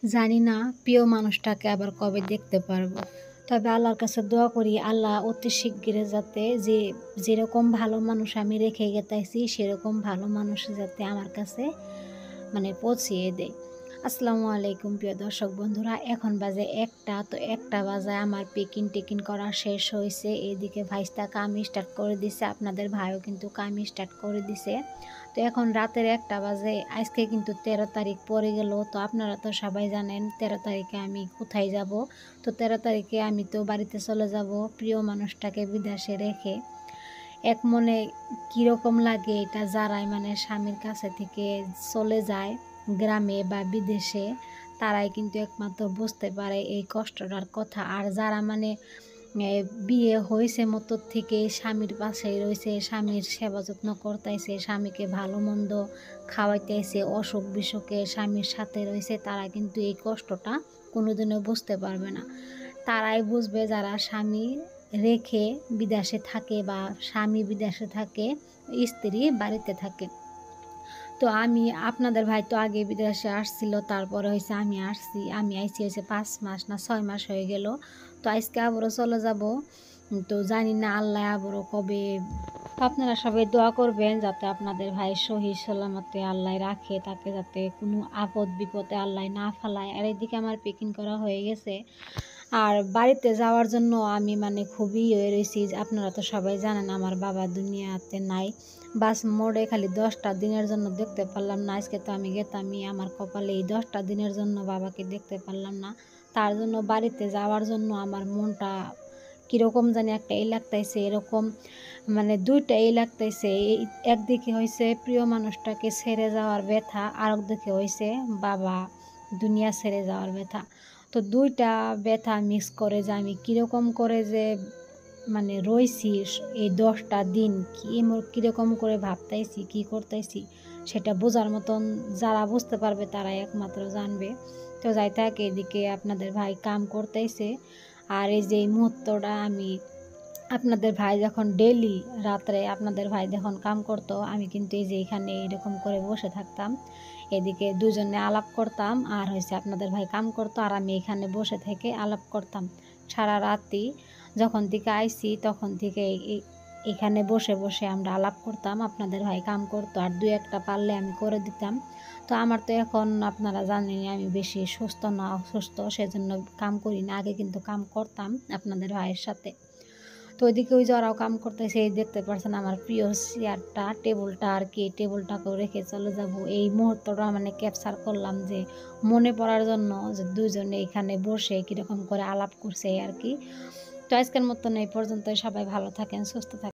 জানি না প্রিয় মানুষটাকে আবার কবে দেখতে পারবো। তবে আল্লাহর কাছে দোয়া করি আল্লাহ অতি শিগগিরই যাতে যেরকম ভালো মানুষ আমি রেখে গেতাইছি সেরকম ভালো মানুষ যাতে আমার কাছে পৌঁছিয়ে দেয়। আসসালামু আলাইকুম প্রিয় দর্শক বন্ধুরা, এখন বাজে ১টা। তো ১টা বাজায় আমার পেকিং টেকিং করা শেষ হয়েছে। এইদিকে ভাইস্তা কামি স্টার্ট করে দিছে, আপনাদের ভাইও কিন্তু কামি স্টার্ট করে দিছে। তো এখন রাতের ১টা বাজে। আজকে কিন্তু ১৩ তারিখ পড়ে গেল। তো আপনারা তো সবাই জানেন ১৩ তারিখে আমি কোথায় যাব। তো ১৩ তারিখে আমি তো বাড়িতে চলে যাব প্রিয় মানুষটাকে বিদেশে রেখে। এক মনে কীরকম লাগে এটা যারাই স্বামীর কাছে থেকে চলে যায় গ্রামে বা বিদেশে, তারাই কিন্তু একমাত্র বুঝতে পারে এই কষ্টটার কথা। আর যারা বিয়ে হয়েছে মতো থেকে স্বামীর পাশেই রয়েছে, স্বামীর সেবা যত্ন করতেছে, স্বামীকে ভালো মন্দ খাওয়াইতেছে, অসুখ বিসুখে স্বামীর সাথে রয়েছে, তারা কিন্তু এই কষ্টটা কোনোদিনও বুঝতে পারবে না। তারাই বুঝবে যারা স্বামী রেখে বিদেশে থাকে বা স্বামী বিদেশে থাকে, স্ত্রী বাড়িতে থাকে। তো আপনাদের ভাই তো আগে বিদেশে আসছিল, তারপরে হয়েছে আমি আইছি হয়েছে ৫ মাস না ৬ মাস হয়ে গেল। তো আজকে আবারও চলে যাব। তো জানি না আল্লাহ আবারও কবে। আপনারা সবাই দোয়া করবেন যাতে আপনাদের ভাই সহি সালামতে আল্লাহ রাখে, তাকে যাতে কোনো আপদ বিপদে আল্লাহ না ফেলায়। আর এদিকে আমার পেকিং করা হয়ে গেছে। আর বাড়িতে যাওয়ার জন্য আমি খুবই হয়ে রয়েছি। আপনারা তো সবাই জানেন আমার বাবা দুনিয়াতে নাই। বাস মোড়ে খালি 10টা দিনের জন্য দেখতে পারলাম না। আজকে তো আমি গেতামই, আমার কপালে এই 10টা দিনের জন্য বাবাকে দেখতে পারলাম না। তার জন্য বাড়িতে যাওয়ার জন্য আমার মনটা কীরকম জানি একটা লাগতাইছে, এরকম দুইটা লাগতাইছে। একদিকে হয়েছে প্রিয় মানুষটাকে ছেড়ে যাওয়ার ব্যথা, আর একদিকে হয়েছে বাবা দুনিয়া ছেড়ে যাওয়ার ব্যথা। তো দুইটা ব্যথা মিক্স করে যে আমি কীরকম করে যে রইছি এই 10টা দিন, কীরকম করে ভাবতাইছি, কী করতেছি, সেটা বোঝার মতন যারা বুঝতে পারবে তারাই একমাত্র জানবে। তো যাই থাক, এদিকে আপনাদের ভাই কাম করতেছে। আর এই যে এই মুহূর্তটা আপনাদের ভাই যখন ডেইলি রাত্রে আপনাদের ভাই যখন কাম করতো, আমি কিন্তু এই যে এখানে এরকম করে বসে থাকতাম, এদিকে দুজনে আলাপ করতাম। আর হয়েছে আপনাদের ভাই কাম করতো আর আমি এখানে বসে থেকে আলাপ করতাম সারা রাতই। যখন থেকে আইছি তখন থেকে এখানে বসে বসে আমরা আলাপ করতাম। আপনাদের ভাই কাম করতো আর 2-1টা পারলে আমি করে দিতাম। তো আমার তো এখন আপনারা জানেন আমি বেশি সুস্থ না অসুস্থ, সেজন্য কাম করি না। আগে কিন্তু কাম করতাম আপনাদের ভাইয়ের সাথে। তো ওইদিকে ওই যে ওরাও কাম করতেছে, এই দেখতে পাচ্ছেন আমার প্রিয় চেয়ারটা, টেবিলটা আর কি, টেবিলটাকেও রেখে চলে যাব। এই মুহূর্তটা ক্যাপচার করলাম যে মনে পড়ার জন্য যে দুজনে এখানে বসে কীরকম করে আলাপ করছে আর কি। তো আজকের মতন এই পর্যন্তই। সবাই ভালো থাকেন, সুস্থ থাকেন।